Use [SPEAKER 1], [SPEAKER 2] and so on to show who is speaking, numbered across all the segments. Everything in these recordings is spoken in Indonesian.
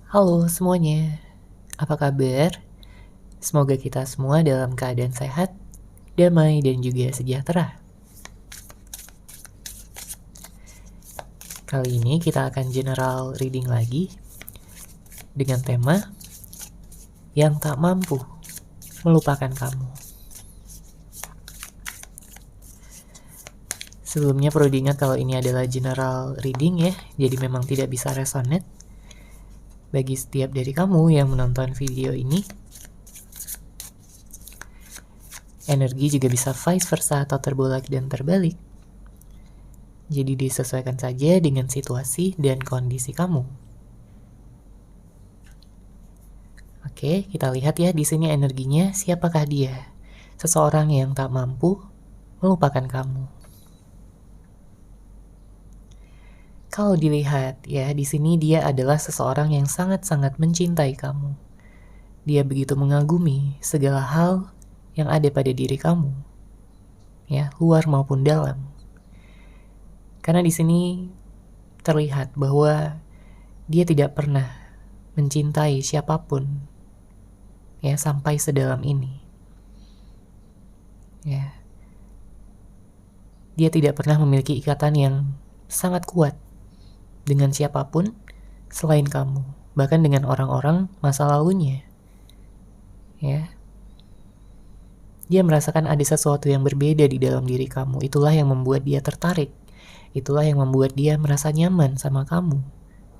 [SPEAKER 1] Halo semuanya, apa kabar? Semoga kita semua dalam keadaan sehat, damai, dan juga sejahtera. Kali ini kita akan general reading lagi dengan tema yang tak mampu melupakan kamu. Sebelumnya perlu diingat kalau ini adalah general reading ya, jadi memang tidak bisa resonate. Bagi setiap dari kamu yang menonton video ini, energi juga bisa vice versa atau terbolak dan terbalik. Jadi disesuaikan saja dengan situasi dan kondisi kamu. Oke, kita lihat ya di sini energinya, siapakah dia? Seseorang yang tak mampu melupakan kamu. Kalau dilihat ya, di sini dia adalah seseorang yang sangat-sangat mencintai kamu. Dia begitu mengagumi segala hal yang ada pada diri kamu. Ya, luar maupun dalam. Karena di sini terlihat bahwa dia tidak pernah mencintai siapapun ya sampai sedalam ini. Ya. Dia tidak pernah memiliki ikatan yang sangat kuat dengan siapapun selain kamu, bahkan dengan orang-orang masa lalunya. Ya. Dia merasakan ada sesuatu yang berbeda di dalam diri kamu. Itulah yang membuat dia tertarik. Itulah yang membuat dia merasa nyaman sama kamu.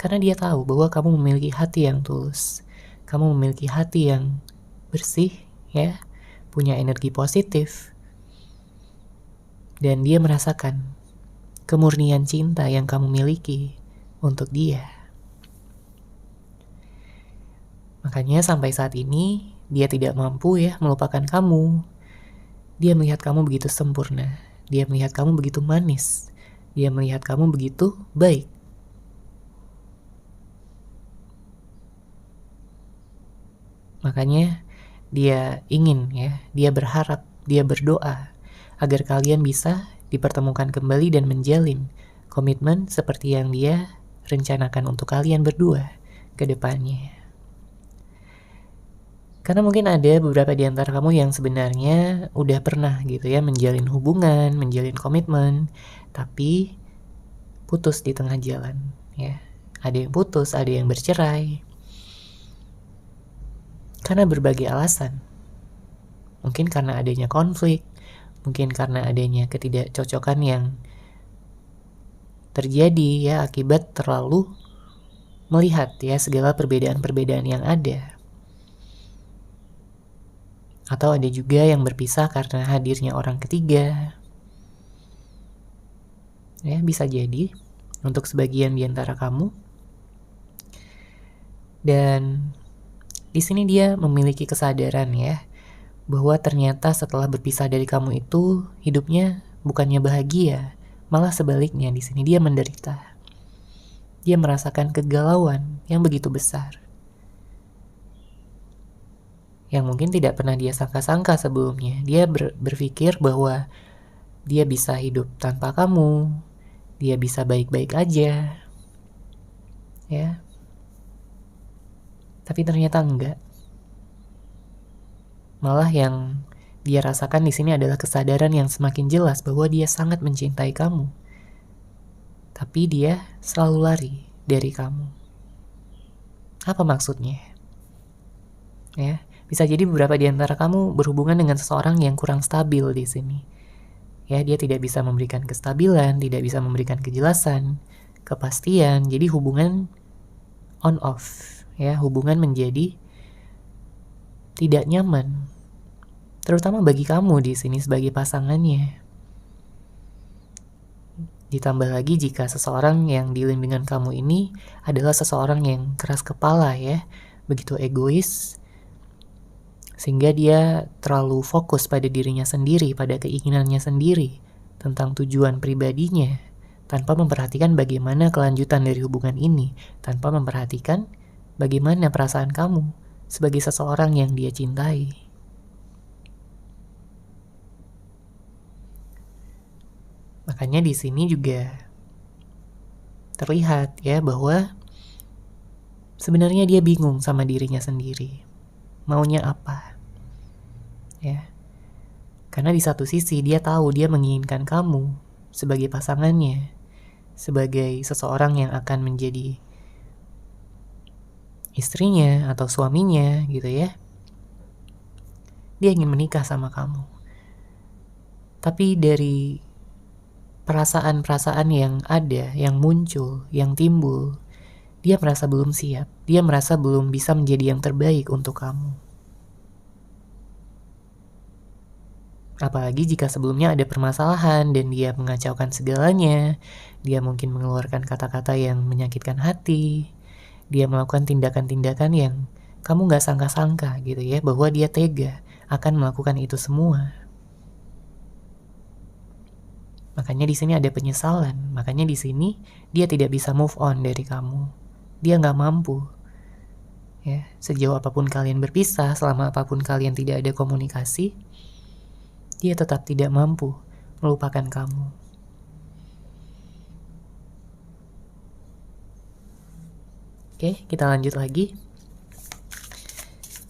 [SPEAKER 1] Karena dia tahu bahwa kamu memiliki hati yang tulus. Kamu memiliki hati yang bersih, ya, punya energi positif. Dan dia merasakan kemurnian cinta yang kamu miliki untuk dia. Makanya sampai saat ini dia tidak mampu ya melupakan kamu. Dia melihat kamu begitu sempurna. Dia melihat kamu begitu manis. Dia melihat kamu begitu baik. Makanya dia ingin ya, dia berharap, dia berdoa agar kalian bisa dipertemukan kembali dan menjalin komitmen seperti yang dia rencanakan untuk kalian berdua ke depannya. Karena mungkin ada beberapa di antara kamu yang sebenarnya udah pernah gitu ya menjalin hubungan, menjalin komitmen, tapi putus di tengah jalan ya. Ada yang putus, ada yang bercerai. Karena berbagai alasan. Mungkin karena adanya konflik, mungkin karena adanya ketidakcocokan yang terjadi ya akibat terlalu melihat ya segala perbedaan-perbedaan yang ada. Atau ada juga yang berpisah karena hadirnya orang ketiga. Ya, bisa jadi untuk sebagian di antara kamu. Dan di sini dia memiliki kesadaran ya bahwa ternyata setelah berpisah dari kamu itu hidupnya bukannya bahagia, malah sebaliknya di sini dia menderita. Dia merasakan kegalauan yang begitu besar. Yang mungkin tidak pernah dia sangka-sangka sebelumnya. Dia berpikir bahwa dia bisa hidup tanpa kamu, dia bisa baik-baik aja, ya. Tapi ternyata enggak. Malah yang dia rasakan di sini adalah kesadaran yang semakin jelas bahwa dia sangat mencintai kamu. Tapi dia selalu lari dari kamu. Apa maksudnya? Ya, bisa jadi beberapa di antara kamu berhubungan dengan seseorang yang kurang stabil di sini. Ya, dia tidak bisa memberikan kestabilan, tidak bisa memberikan kejelasan, kepastian. Jadi hubungan on off, ya, hubungan menjadi tidak nyaman. Terutama bagi kamu di sini sebagai pasangannya. Ditambah lagi jika seseorang yang dealing dengan kamu ini adalah seseorang yang keras kepala ya, begitu egois, sehingga dia terlalu fokus pada dirinya sendiri, pada keinginannya sendiri, tentang tujuan pribadinya, tanpa memperhatikan bagaimana kelanjutan dari hubungan ini, tanpa memperhatikan bagaimana perasaan kamu sebagai seseorang yang dia cintai. Makanya di sini juga terlihat ya bahwa sebenarnya dia bingung sama dirinya sendiri. Maunya apa? Ya. Karena di satu sisi dia tahu dia menginginkan kamu sebagai pasangannya, sebagai seseorang yang akan menjadi istrinya atau suaminya gitu ya. Dia ingin menikah sama kamu. Tapi dari perasaan-perasaan yang ada, yang muncul, yang timbul, dia merasa belum siap. Dia merasa belum bisa menjadi yang terbaik untuk kamu. Apalagi jika sebelumnya ada permasalahan dan dia mengacaukan segalanya, dia mungkin mengeluarkan kata-kata yang menyakitkan hati, dia melakukan tindakan-tindakan yang kamu gak sangka-sangka gitu ya, bahwa dia tega akan melakukan itu semua. Makanya di sini ada penyesalan, makanya di sini dia tidak bisa move on dari kamu. Dia gak mampu. Ya, sejauh apapun kalian berpisah, selama apapun kalian tidak ada komunikasi, dia tetap tidak mampu melupakan kamu. Oke, kita lanjut lagi.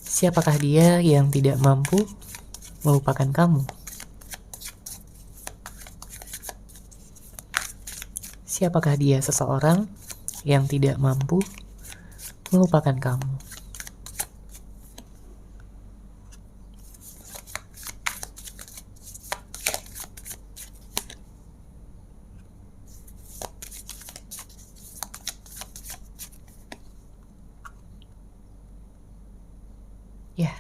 [SPEAKER 1] Siapakah dia yang tidak mampu melupakan kamu? Siapakah dia seseorang yang tidak mampu melupakan kamu? Ya,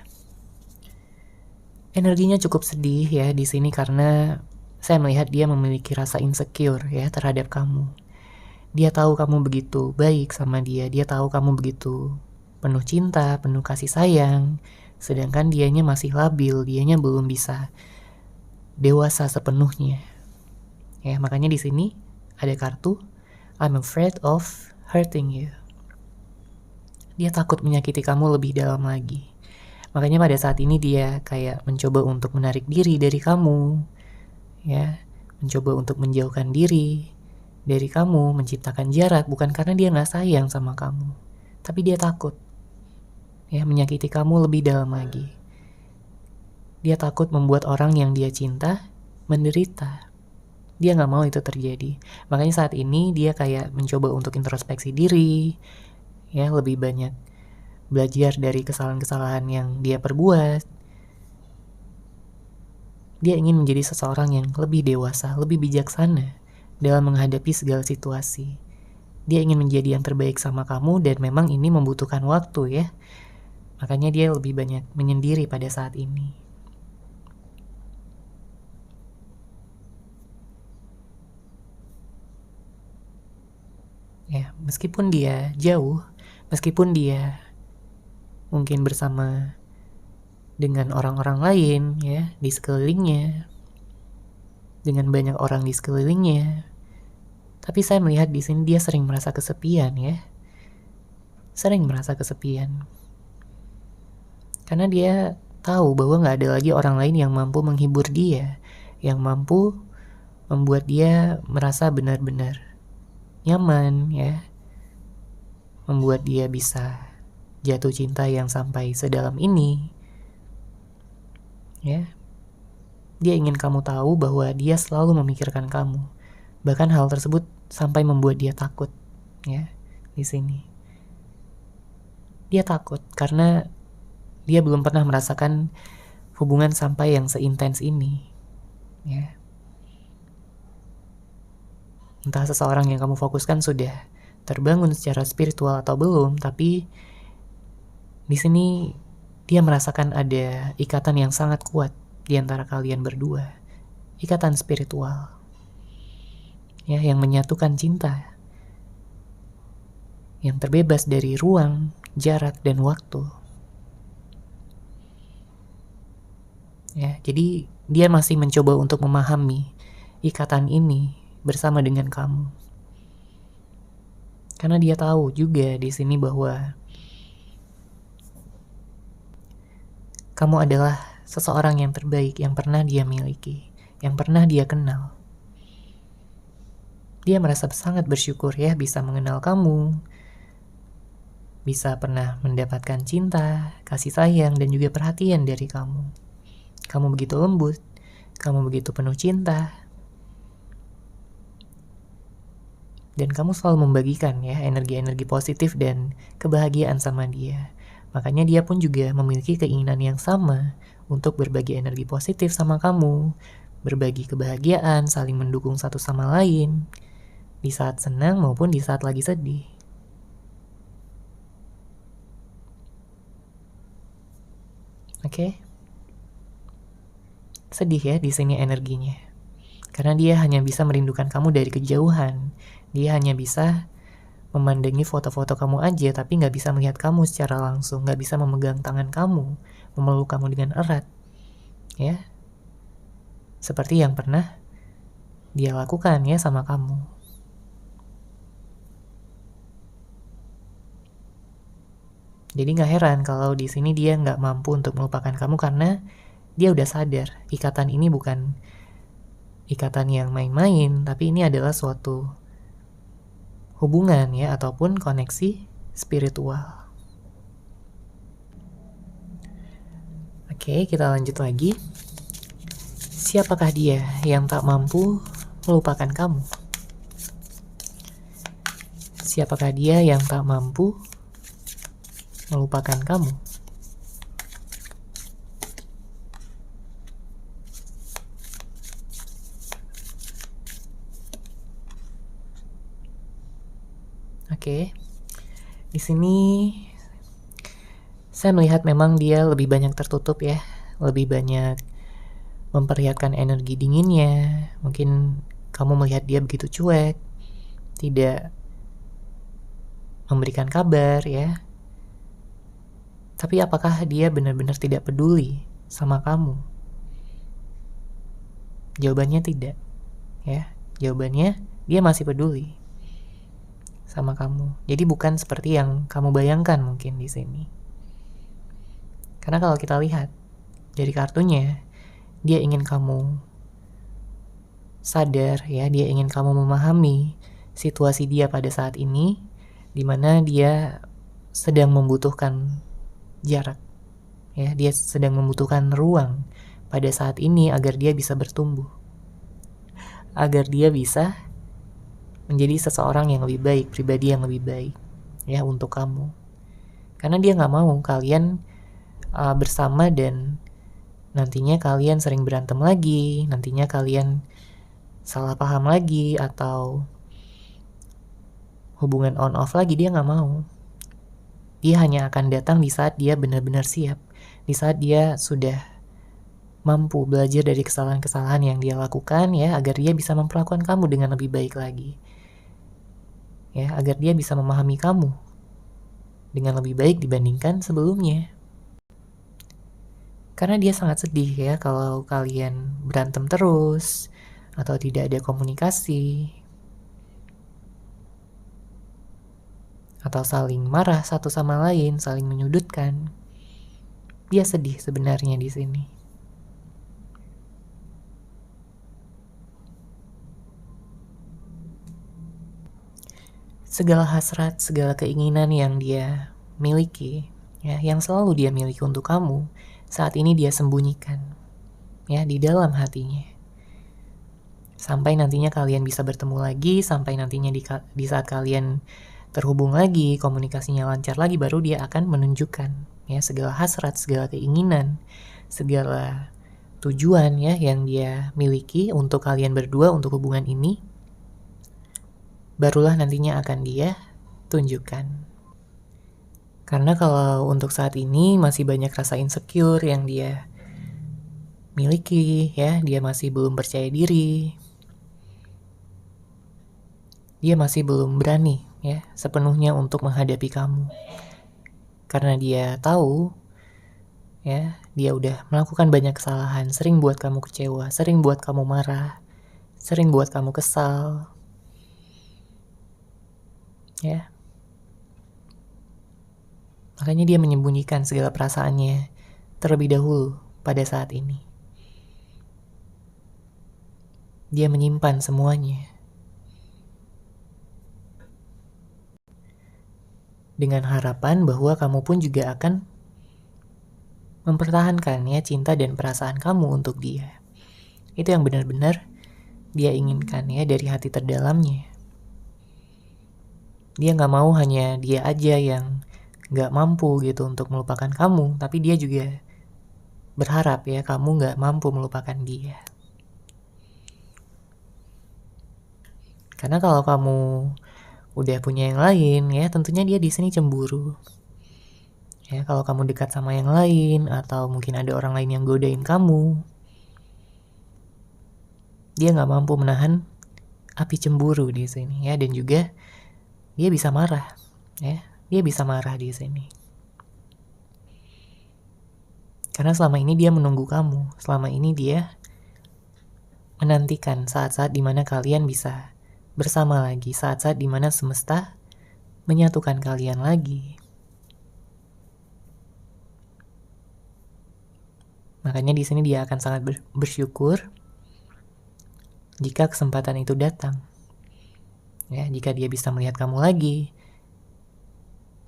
[SPEAKER 1] energinya cukup sedih ya di sini karena saya melihat dia memiliki rasa insecure ya terhadap kamu. Dia tahu kamu begitu baik sama dia, dia tahu kamu begitu penuh cinta, penuh kasih sayang, sedangkan dianya masih labil, dianya belum bisa dewasa sepenuhnya. Ya, makanya di sini ada kartu I'm afraid of hurting you. Dia takut menyakiti kamu lebih dalam lagi. Makanya pada saat ini dia kayak mencoba untuk menarik diri dari kamu, ya, mencoba untuk menjauhkan diri dari kamu, menciptakan jarak, bukan karena dia gak sayang sama kamu, tapi dia takut, ya, menyakiti kamu lebih dalam lagi. Dia takut membuat orang yang dia cinta menderita. Dia gak mau itu terjadi. Makanya saat ini dia kayak mencoba untuk introspeksi diri, ya, lebih banyak belajar dari kesalahan-kesalahan yang dia perbuat. Dia ingin menjadi seseorang yang lebih dewasa, lebih bijaksana dalam menghadapi segala situasi. Dia ingin menjadi yang terbaik sama kamu dan memang ini membutuhkan waktu ya. Makanya dia lebih banyak menyendiri pada saat ini. Ya, meskipun dia jauh, meskipun dia mungkin bersama dengan orang-orang lain ya di sekelilingnya, dengan banyak orang di sekelilingnya, tapi saya melihat di sini dia sering merasa kesepian ya, sering merasa kesepian, karena dia tahu bahwa nggak ada lagi orang lain yang mampu menghibur dia, yang mampu membuat dia merasa benar-benar nyaman ya, membuat dia bisa jatuh cinta yang sampai sedalam ini. Ya, dia ingin kamu tahu bahwa dia selalu memikirkan kamu. Bahkan hal tersebut sampai membuat dia takut. Ya, di sini dia takut karena dia belum pernah merasakan hubungan sampai yang seintens ini. Ya, entah seseorang yang kamu fokuskan sudah terbangun secara spiritual atau belum, tapi di sini dia merasakan ada ikatan yang sangat kuat di antara kalian berdua, ikatan spiritual, ya, yang menyatukan cinta, yang terbebas dari ruang, jarak, dan waktu. Ya, jadi dia masih mencoba untuk memahami ikatan ini bersama dengan kamu, karena dia tahu juga di sini bahwa kamu adalah seseorang yang terbaik yang pernah dia miliki, yang pernah dia kenal. Dia merasa sangat bersyukur ya bisa mengenal kamu, bisa pernah mendapatkan cinta, kasih sayang, dan juga perhatian dari kamu. Kamu begitu lembut, kamu begitu penuh cinta, dan kamu selalu membagikan ya energi-energi positif dan kebahagiaan sama dia. Makanya dia pun juga memiliki keinginan yang sama untuk berbagi energi positif sama kamu, berbagi kebahagiaan, saling mendukung satu sama lain, di saat senang maupun di saat lagi sedih. Oke? Sedih ya di sini energinya. Karena dia hanya bisa merindukan kamu dari kejauhan. Dia hanya bisa memandangi foto-foto kamu aja, tapi nggak bisa melihat kamu secara langsung, nggak bisa memegang tangan kamu, memeluk kamu dengan erat, ya, seperti yang pernah dia lakukan ya sama kamu. Jadi nggak heran kalau di sini dia nggak mampu untuk melupakan kamu karena dia udah sadar ikatan ini bukan ikatan yang main-main, tapi ini adalah suatu hubungan ya ataupun koneksi spiritual. Oke, kita lanjut lagi. Siapakah dia yang tak mampu melupakan kamu? Siapakah dia yang tak mampu melupakan kamu? Oke. Di sini saya melihat memang dia lebih banyak tertutup ya, lebih banyak memperlihatkan energi dinginnya. Mungkin kamu melihat dia begitu cuek, tidak memberikan kabar ya. Tapi apakah dia benar-benar tidak peduli sama kamu? Jawabannya tidak, ya. Jawabannya dia masih peduli sama kamu. Jadi bukan seperti yang kamu bayangkan mungkin di sini. Karena kalau kita lihat dari kartunya, dia ingin kamu sadar ya, dia ingin kamu memahami situasi dia pada saat ini, di mana dia sedang membutuhkan jarak. Ya, dia sedang membutuhkan ruang pada saat ini agar dia bisa bertumbuh. Agar dia bisa menjadi seseorang yang lebih baik, pribadi yang lebih baik ya untuk kamu. Karena dia nggak mau kalian bersama dan nantinya kalian sering berantem lagi, nantinya kalian salah paham lagi atau hubungan on off lagi. Dia nggak mau. Dia hanya akan datang di saat dia benar-benar siap, di saat dia sudah mampu belajar dari kesalahan-kesalahan yang dia lakukan ya, agar dia bisa memperlakukan kamu dengan lebih baik lagi. Ya, agar dia bisa memahami kamu dengan lebih baik dibandingkan sebelumnya. Karena dia sangat sedih ya kalau kalian berantem terus atau tidak ada komunikasi atau saling marah satu sama lain, saling menyudutkan. Dia sedih sebenarnya di sini. Segala hasrat, segala keinginan yang dia miliki, ya, yang selalu dia miliki untuk kamu, saat ini dia sembunyikan, ya, di dalam hatinya. Sampai nantinya kalian bisa bertemu lagi, sampai nantinya di saat kalian terhubung lagi, komunikasinya lancar lagi, baru dia akan menunjukkan ya segala hasrat, segala keinginan, segala tujuan ya yang dia miliki untuk kalian berdua, untuk hubungan ini, barulah nantinya akan dia tunjukkan. Karena kalau untuk saat ini masih banyak rasa insecure yang dia miliki ya, dia masih belum percaya diri, dia masih belum berani ya sepenuhnya untuk menghadapi kamu. Karena dia tahu ya, dia udah melakukan banyak kesalahan, sering buat kamu kecewa, sering buat kamu marah, sering buat kamu kesal. Ya. Makanya dia menyembunyikan segala perasaannya terlebih dahulu pada saat ini. Dia menyimpan semuanya. dengan harapan bahwa kamu pun juga akan mempertahankan ya cinta dan perasaan kamu untuk dia. Itu yang benar-benar dia inginkan ya dari hati terdalamnya. Dia gak mau hanya dia aja yang gak mampu gitu untuk melupakan kamu, tapi dia juga berharap ya kamu gak mampu melupakan dia. Karena kalau kamu udah punya yang lain ya, tentunya dia di sini cemburu. Ya, kalau kamu dekat sama yang lain atau mungkin ada orang lain yang godain kamu, dia nggak mampu menahan api cemburu di sini ya, dan juga dia bisa marah ya, dia bisa marah di sini. Karena selama ini dia menunggu kamu, selama ini dia menantikan saat-saat dimana kalian bisa bersama lagi, saat-saat dimana semesta menyatukan kalian lagi. Makanya di sini dia akan sangat bersyukur jika kesempatan itu datang. Ya, jika dia bisa melihat kamu lagi,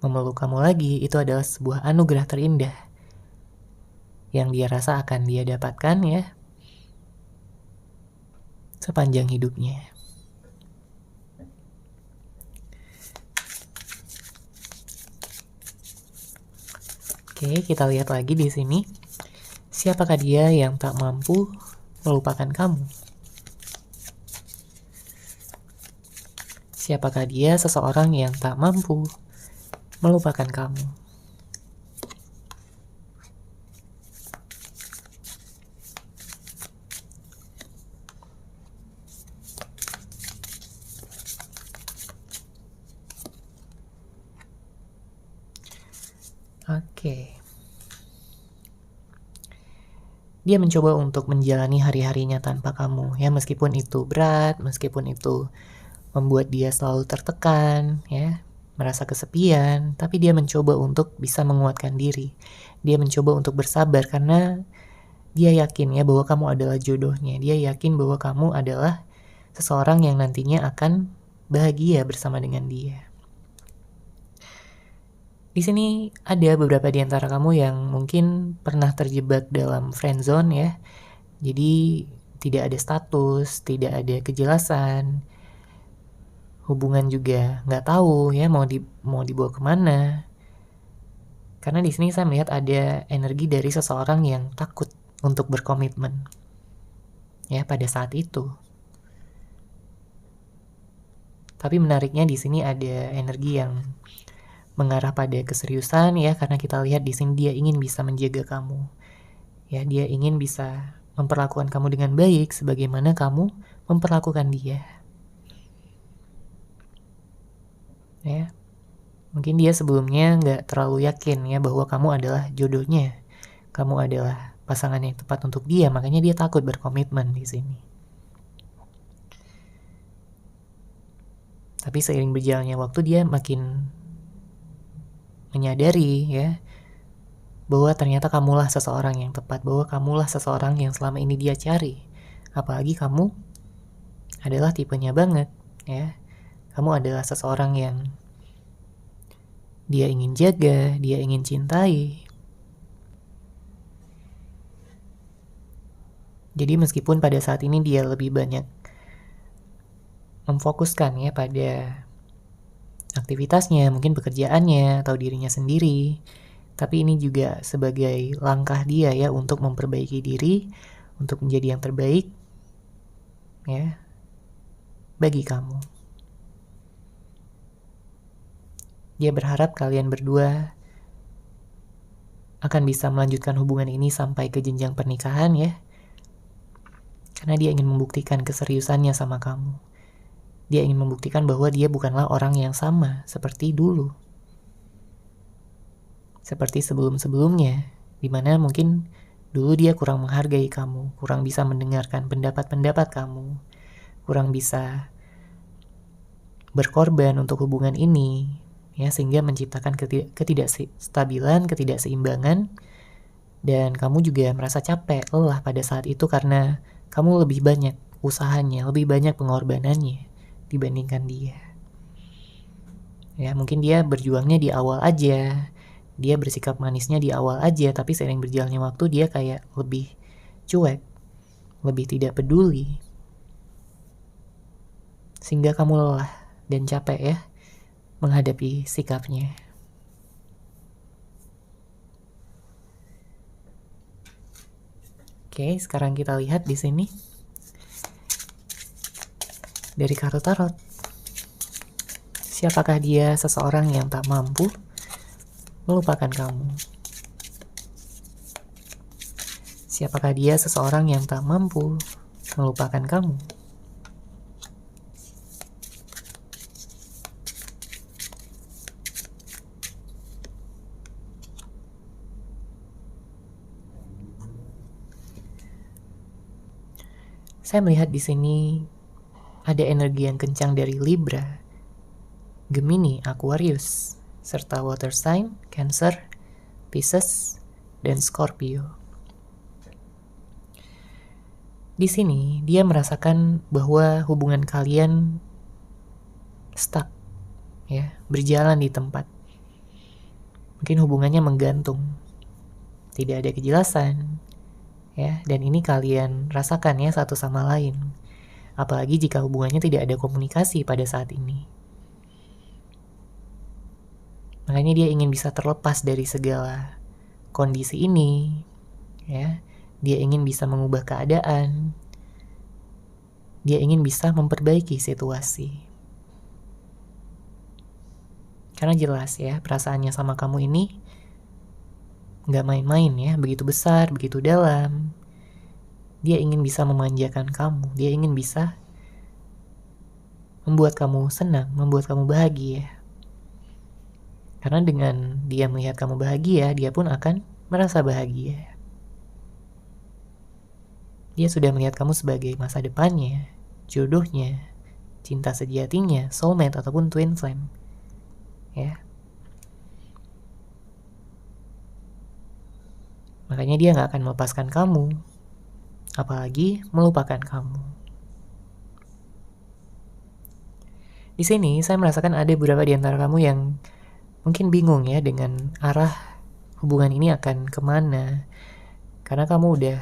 [SPEAKER 1] memeluk kamu lagi, itu adalah sebuah anugerah terindah yang dia rasa akan dia dapatkan ya sepanjang hidupnya. Oke, kita lihat lagi di sini. Siapakah dia yang tak mampu melupakan kamu? Siapakah dia seseorang yang tak mampu melupakan kamu? Oke. Dia mencoba untuk menjalani hari-harinya tanpa kamu ya, meskipun itu berat, meskipun itu membuat dia selalu tertekan ya, merasa kesepian, tapi dia mencoba untuk bisa menguatkan diri. Dia mencoba untuk bersabar karena dia yakin ya bahwa kamu adalah jodohnya. Dia yakin bahwa kamu adalah seseorang yang nantinya akan bahagia bersama dengan dia. Di sini ada beberapa di antara kamu yang mungkin pernah terjebak dalam friendzone ya. Jadi tidak ada status, tidak ada kejelasan, hubungan juga nggak tahu ya mau dibawa kemana. Karena di sini saya melihat ada energi dari seseorang yang takut untuk berkomitmen ya pada saat itu. Tapi menariknya di sini ada energi yang mengarah pada keseriusan ya, karena kita lihat di sini dia ingin bisa menjaga kamu. Ya, dia ingin bisa memperlakukan kamu dengan baik sebagaimana kamu memperlakukan dia. Ya. Mungkin dia sebelumnya nggak terlalu yakin ya bahwa kamu adalah jodohnya. Kamu adalah pasangan yang tepat untuk dia, makanya dia takut berkomitmen di sini. Tapi seiring berjalannya waktu dia makin menyadari ya bahwa ternyata kamulah seseorang yang tepat, bahwa kamulah seseorang yang selama ini dia cari. Apalagi kamu adalah tipenya banget ya. Kamu adalah seseorang yang dia ingin jaga, dia ingin cintai. Jadi meskipun pada saat ini dia lebih banyak memfokuskan ya pada aktivitasnya, mungkin pekerjaannya atau dirinya sendiri, tapi ini juga sebagai langkah dia ya untuk memperbaiki diri, untuk menjadi yang terbaik ya bagi kamu. Dia berharap kalian berdua akan bisa melanjutkan hubungan ini sampai ke jenjang pernikahan ya, karena dia ingin membuktikan keseriusannya sama kamu. Dia ingin membuktikan bahwa dia bukanlah orang yang sama seperti dulu. Seperti sebelum-sebelumnya, dimana mungkin dulu dia kurang menghargai kamu, kurang bisa mendengarkan pendapat-pendapat kamu, kurang bisa berkorban untuk hubungan ini, ya, sehingga menciptakan ketidakstabilan, ketidakseimbangan, dan kamu juga merasa capek, lelah pada saat itu karena kamu lebih banyak usahanya, lebih banyak pengorbanannya dibandingkan dia. Ya, mungkin dia berjuangnya di awal aja, dia bersikap manisnya di awal aja, tapi seiring berjalannya waktu dia kayak lebih cuek, lebih tidak peduli. Sehingga kamu lelah dan capek ya menghadapi sikapnya. Oke, sekarang kita lihat di sini dari kartu tarot. Siapakah dia seseorang yang tak mampu melupakan kamu? Siapakah dia seseorang yang tak mampu melupakan kamu? Saya melihat di sini ada energi yang kencang dari Libra, Gemini, Aquarius, serta water sign, Cancer, Pisces, dan Scorpio. Di sini dia merasakan bahwa hubungan kalian stuck, ya, berjalan di tempat. Mungkin hubungannya menggantung, tidak ada kejelasan, ya, dan ini kalian rasakan ya satu sama lain. Apalagi jika hubungannya tidak ada komunikasi pada saat ini. Makanya dia ingin bisa terlepas dari segala kondisi ini, ya. Dia ingin bisa mengubah keadaan. Dia ingin bisa memperbaiki situasi. Karena jelas ya, perasaannya sama kamu ini nggak main-main ya, begitu besar, begitu dalam. Dia ingin bisa memanjakan kamu, dia ingin bisa membuat kamu senang, membuat kamu bahagia. Karena dengan dia melihat kamu bahagia, dia pun akan merasa bahagia. Dia sudah melihat kamu sebagai masa depannya, jodohnya, cinta sejatinya, soulmate ataupun twin flame. Ya. Makanya dia nggak akan melepaskan kamu, apalagi melupakan kamu. Di sini saya merasakan ada beberapa di antara kamu yang mungkin bingung ya dengan arah hubungan ini akan kemana. Karena kamu udah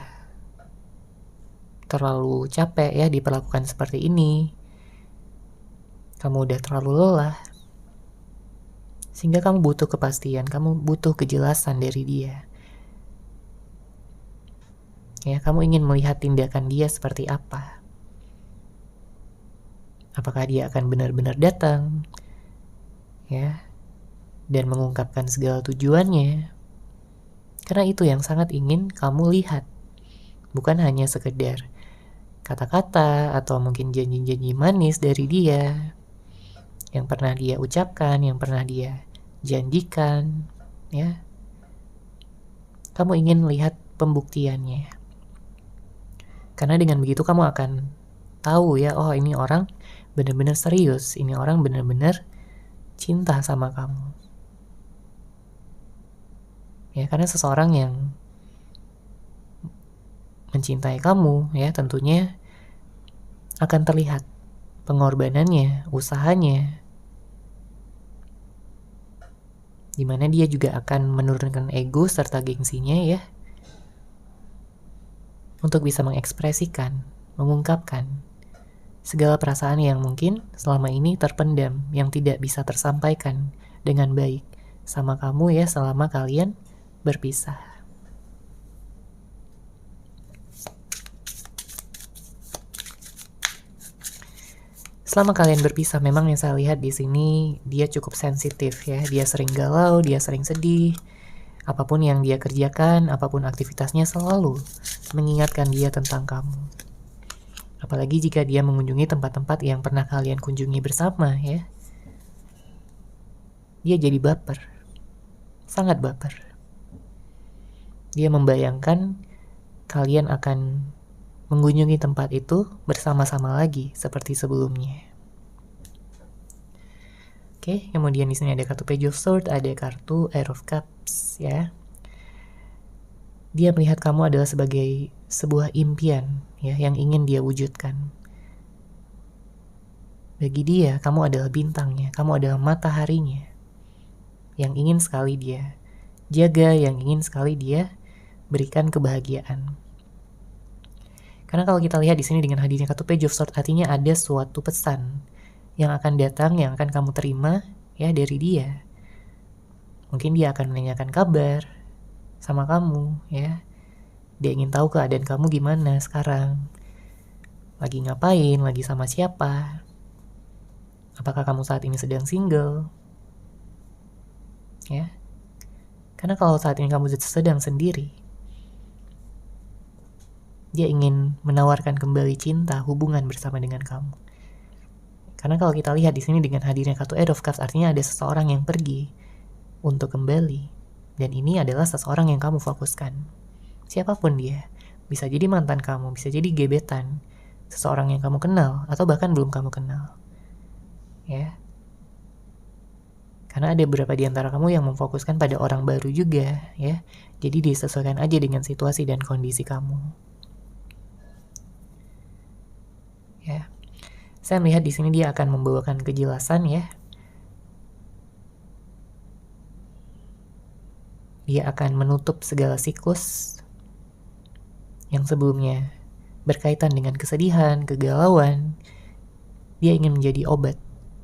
[SPEAKER 1] terlalu capek ya diperlakukan seperti ini. Kamu udah terlalu lelah. Sehingga kamu butuh kepastian, kamu butuh kejelasan dari dia. Ya, kamu ingin melihat tindakan dia seperti apa. Apakah dia akan benar-benar datang, ya, dan mengungkapkan segala tujuannya. Karena itu yang sangat ingin kamu lihat. Bukan hanya sekedar kata-kata atau mungkin janji-janji manis dari dia yang pernah dia ucapkan, yang pernah dia janjikan, ya. Kamu ingin lihat pembuktiannya. Karena dengan begitu kamu akan tahu ya, oh ini orang benar-benar serius, ini orang benar-benar cinta sama kamu. Ya, karena seseorang yang mencintai kamu, ya tentunya akan terlihat pengorbanannya, usahanya, dimana dia juga akan menurunkan ego serta gengsinya ya, untuk bisa mengekspresikan, mengungkapkan segala perasaan yang mungkin selama ini terpendam, yang tidak bisa tersampaikan dengan baik sama kamu ya selama kalian berpisah. Selama kalian berpisah, memang yang saya lihat di sini dia cukup sensitif ya. Dia sering galau, dia sering sedih. Apapun yang dia kerjakan, apapun aktivitasnya selalu mengingatkan dia tentang kamu. Apalagi jika dia mengunjungi tempat-tempat yang pernah kalian kunjungi bersama ya. Dia jadi baper. Sangat baper. Dia membayangkan kalian akan mengunjungi tempat itu bersama-sama lagi seperti sebelumnya. Oke, kemudian di sini ada kartu Page of Swords, ada kartu Air of Cups ya. Dia melihat kamu adalah sebagai sebuah impian ya yang ingin dia wujudkan. Bagi dia, kamu adalah bintangnya, kamu adalah mataharinya, yang ingin sekali dia jaga, yang ingin sekali dia berikan kebahagiaan. Karena kalau kita lihat di sini dengan hadirnya kartu Page of Swords, artinya ada suatu pesan yang akan datang, yang akan kamu terima ya dari dia. Mungkin dia akan menanyakan kabar sama kamu ya. Dia ingin tahu keadaan kamu gimana sekarang. Lagi ngapain, lagi sama siapa. Apakah kamu saat ini sedang single? Ya. Karena kalau saat ini kamu sedang sendiri, dia ingin menawarkan kembali cinta, hubungan bersama dengan kamu. Karena kalau kita lihat di sini dengan hadirnya kartu Eight of Cups, artinya ada seseorang yang pergi untuk kembali. Dan ini adalah seseorang yang kamu fokuskan. Siapapun dia. Bisa jadi mantan kamu, bisa jadi gebetan, seseorang yang kamu kenal, atau bahkan belum kamu kenal. Ya. Karena ada beberapa di antara kamu yang memfokuskan pada orang baru juga, ya. Jadi disesuaikan aja dengan situasi dan kondisi kamu. Ya. Saya melihat di sini dia akan membawakan kejelasan ya. Dia akan menutup segala siklus yang sebelumnya berkaitan dengan kesedihan, kegalauan. Dia ingin menjadi obat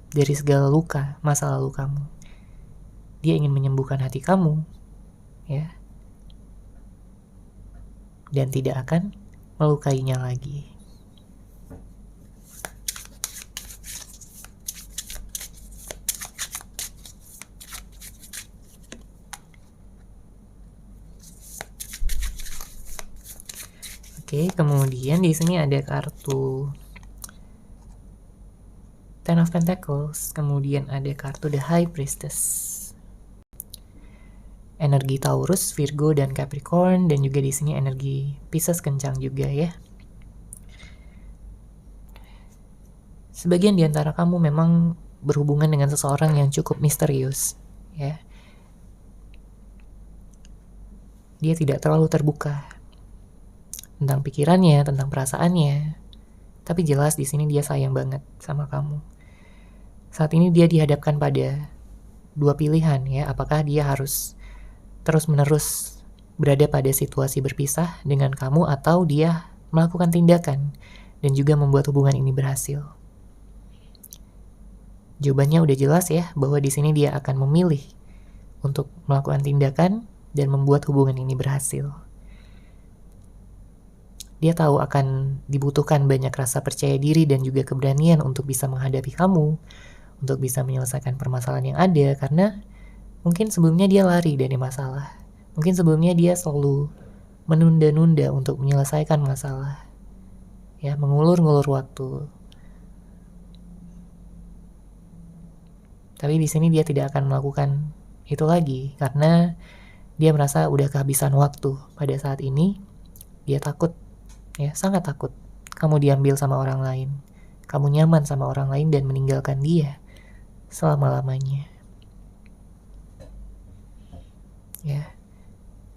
[SPEAKER 1] dari segala luka masa lalu kamu. Dia ingin menyembuhkan hati kamu, ya. Dan tidak akan melukainya lagi. Oke, kemudian di sini ada kartu Ten of Pentacles, kemudian ada kartu The High Priestess. Energi Taurus, Virgo, dan Capricorn, dan juga di sini energi Pisces kencang juga ya. Sebagian di antara kamu memang berhubungan dengan seseorang yang cukup misterius, ya. Dia tidak terlalu terbuka tentang pikirannya, tentang perasaannya. Tapi jelas di sini dia sayang banget sama kamu. Saat ini dia dihadapkan pada dua pilihan ya, apakah dia harus terus-menerus berada pada situasi berpisah dengan kamu atau dia melakukan tindakan dan juga membuat hubungan ini berhasil. Jawabannya udah jelas ya, bahwa di sini dia akan memilih untuk melakukan tindakan dan membuat hubungan ini berhasil. Dia tahu akan dibutuhkan banyak rasa percaya diri dan juga keberanian untuk bisa menghadapi kamu, untuk bisa menyelesaikan permasalahan yang ada, karena mungkin sebelumnya dia lari dari masalah. Mungkin sebelumnya dia selalu menunda-nunda untuk menyelesaikan masalah. Ya, mengulur-ngulur waktu. Tapi di sini dia tidak akan melakukan itu lagi karena dia merasa udah kehabisan waktu pada saat ini. Dia takut, ya sangat takut kamu diambil sama orang lain. Kamu nyaman sama orang lain dan meninggalkan dia selama-lamanya. Ya,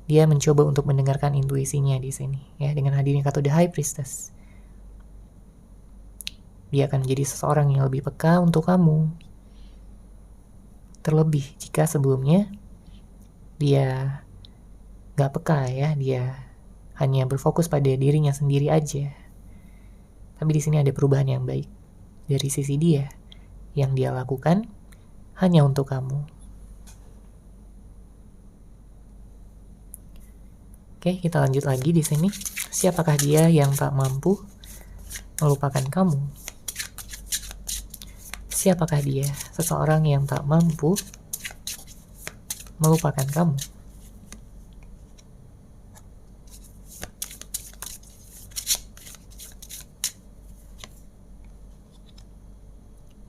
[SPEAKER 1] dia mencoba untuk mendengarkan intuisinya di sini. Ya, dengan hadirnya kartu The High Priestess, dia akan menjadi seseorang yang lebih peka untuk kamu. Terlebih jika sebelumnya dia gak peka ya, dia hanya berfokus pada dirinya sendiri aja. Tapi di sini ada perubahan yang baik dari sisi dia yang dia lakukan hanya untuk kamu. Oke, kita lanjut lagi di sini. Siapakah dia yang tak mampu melupakan kamu? Siapakah dia? Seseorang yang tak mampu melupakan kamu.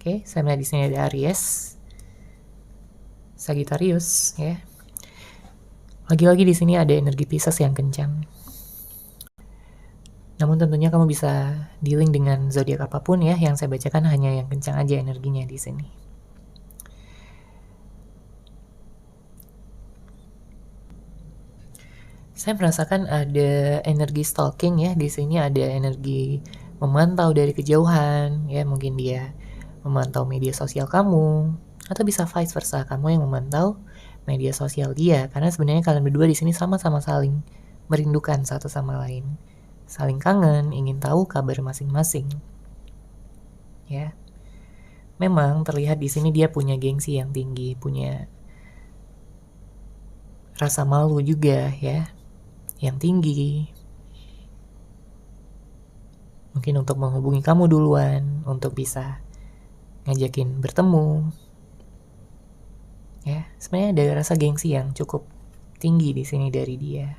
[SPEAKER 1] Oke, saya melihat di sini ada Aries, Sagittarius, ya. Lagi-lagi di sini ada energi Pisces yang kencang. Namun tentunya kamu bisa dealing dengan zodiak apapun ya. Yang saya bacakan hanya yang kencang aja energinya di sini. Saya merasakan ada energi stalking ya. Di sini ada energi memantau dari kejauhan ya. Mungkin dia memantau media sosial kamu, atau bisa vice versa, kamu yang memantau media sosial dia, karena sebenarnya kalian berdua di sini sama-sama saling merindukan satu sama lain, saling kangen, ingin tahu kabar masing-masing. Ya, memang terlihat di sini dia punya gengsi yang tinggi, punya rasa malu juga ya, yang tinggi. Mungkin untuk menghubungi kamu duluan, untuk bisa ngajakin bertemu. Ya, sebenarnya ada rasa gengsi yang cukup tinggi di sini dari dia.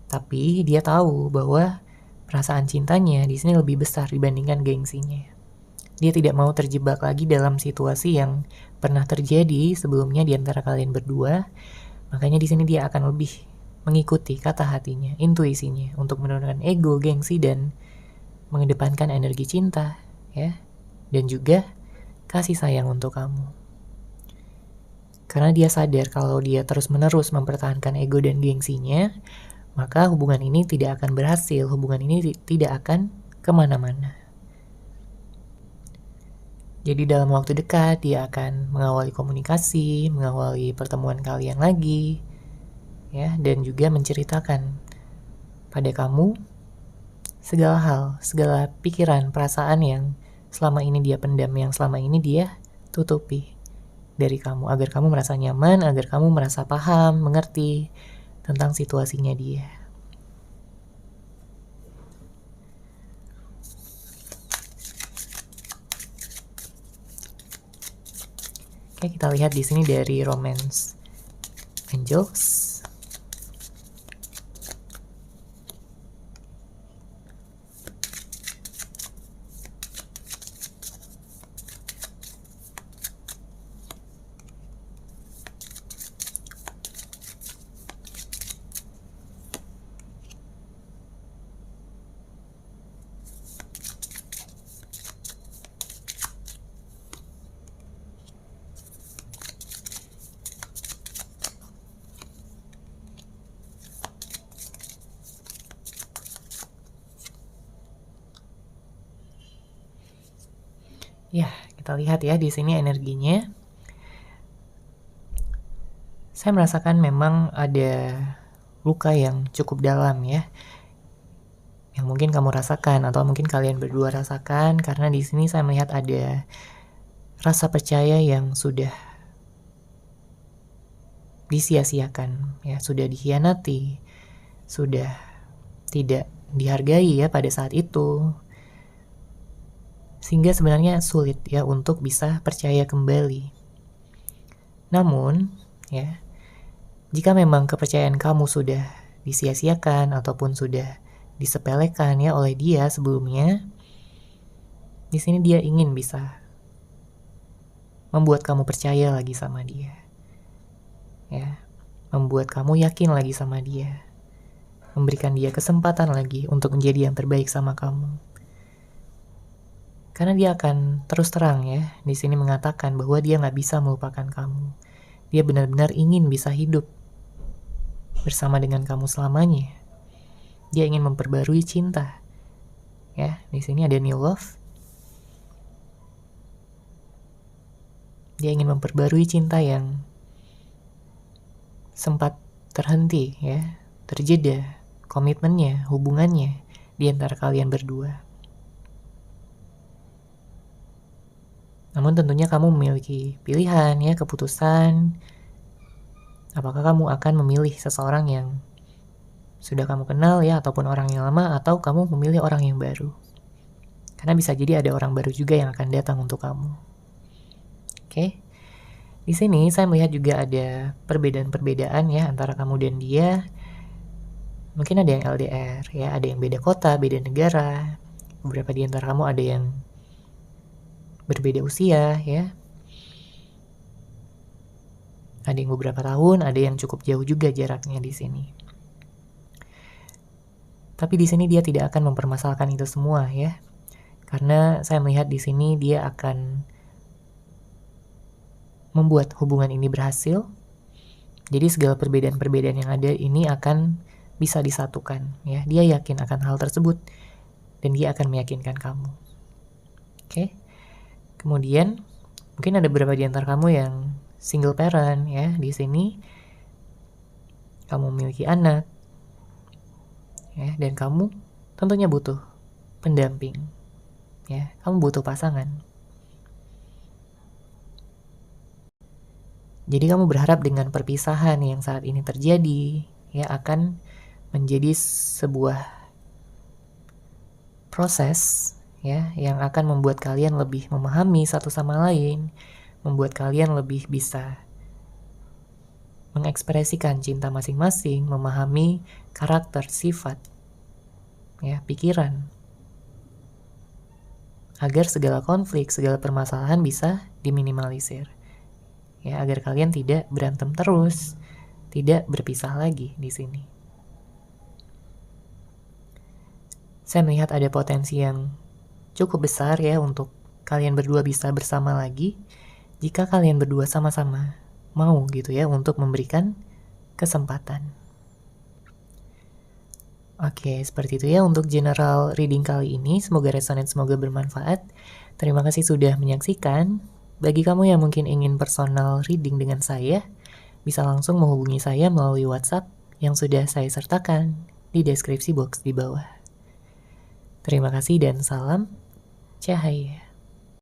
[SPEAKER 1] Tapi dia tahu bahwa perasaan cintanya di sini lebih besar dibandingkan gengsinya. Dia tidak mau terjebak lagi dalam situasi yang pernah terjadi sebelumnya di antara kalian berdua. Makanya di sini dia akan lebih mengikuti kata hatinya, intuisinya untuk menurunkan ego, gengsi, dan mengedepankan energi cinta, ya, dan juga kasih sayang untuk kamu. Karena dia sadar kalau dia terus-menerus mempertahankan ego dan gengsinya, maka hubungan ini tidak akan berhasil, hubungan ini tidak akan kemana-mana. Jadi dalam waktu dekat dia akan mengawali komunikasi, mengawali pertemuan kalian lagi, ya, dan juga menceritakan pada kamu segala hal, segala pikiran, perasaan yang selama ini dia pendam, yang selama ini dia tutupi dari kamu, agar kamu merasa nyaman, agar kamu merasa paham, mengerti tentang situasinya dia. Oke, kita lihat di sini dari Romance Angels. Ya, kita lihat ya di sini energinya. Saya merasakan memang ada luka yang cukup dalam ya, yang mungkin kamu rasakan atau mungkin kalian berdua rasakan, karena di sini saya melihat ada rasa percaya yang sudah disia-siakan ya, sudah dikhianati, sudah tidak dihargai ya pada saat itu. Sehingga sebenarnya sulit ya untuk bisa percaya kembali. Namun, ya, jika memang kepercayaan kamu sudah disia-siakan ataupun sudah disepelekan ya oleh dia sebelumnya, di sini dia ingin bisa membuat kamu percaya lagi sama dia. Ya, membuat kamu yakin lagi sama dia. Memberikan dia kesempatan lagi untuk menjadi yang terbaik sama kamu. Karena dia akan terus terang ya, di sini mengatakan bahwa dia nggak bisa melupakan kamu. Dia benar-benar ingin bisa hidup bersama dengan kamu selamanya. Dia ingin memperbarui cinta. Ya, di sini ada new love. Dia ingin memperbarui cinta yang sempat terhenti ya, terjeda komitmennya, hubungannya di antara kalian berdua. Namun tentunya kamu memiliki pilihan ya, keputusan. Apakah kamu akan memilih seseorang yang sudah kamu kenal ya, ataupun orang yang lama, atau kamu memilih orang yang baru. Karena bisa jadi ada orang baru juga yang akan datang untuk kamu. Oke. Di sini saya melihat juga ada perbedaan-perbedaan ya antara kamu dan dia. Mungkin ada yang LDR ya, ada yang beda kota, beda negara. Beberapa di antara kamu ada yang berbeda usia ya, ada yang beberapa tahun, ada yang cukup jauh juga jaraknya di sini. Tapi di sini dia tidak akan mempermasalahkan itu semua ya, karena saya melihat di sini dia akan membuat hubungan ini berhasil. Jadi segala perbedaan-perbedaan yang ada ini akan bisa disatukan ya. Dia yakin akan hal tersebut dan dia akan meyakinkan kamu. Oke. Kemudian mungkin ada beberapa di antara kamu yang single parent ya. Di sini kamu memiliki anak ya, dan kamu tentunya butuh pendamping ya. Kamu butuh pasangan. Jadi kamu berharap dengan perpisahan yang saat ini terjadi ya akan menjadi sebuah proses ya yang akan membuat kalian lebih memahami satu sama lain, membuat kalian lebih bisa mengekspresikan cinta masing-masing, memahami karakter, sifat, ya, pikiran, agar segala konflik, segala permasalahan bisa diminimalisir. Ya, agar kalian tidak berantem terus, tidak berpisah lagi di sini. Saya melihat ada potensi yang cukup besar ya untuk kalian berdua bisa bersama lagi jika kalian berdua sama-sama mau gitu ya untuk memberikan kesempatan. Oke, seperti itu ya untuk general reading kali ini. Semoga resonate, semoga bermanfaat. Terima kasih sudah menyaksikan. Bagi kamu yang mungkin ingin personal reading dengan saya, bisa langsung menghubungi saya melalui WhatsApp yang sudah saya sertakan di deskripsi box di bawah. Terima kasih dan salam cahaya.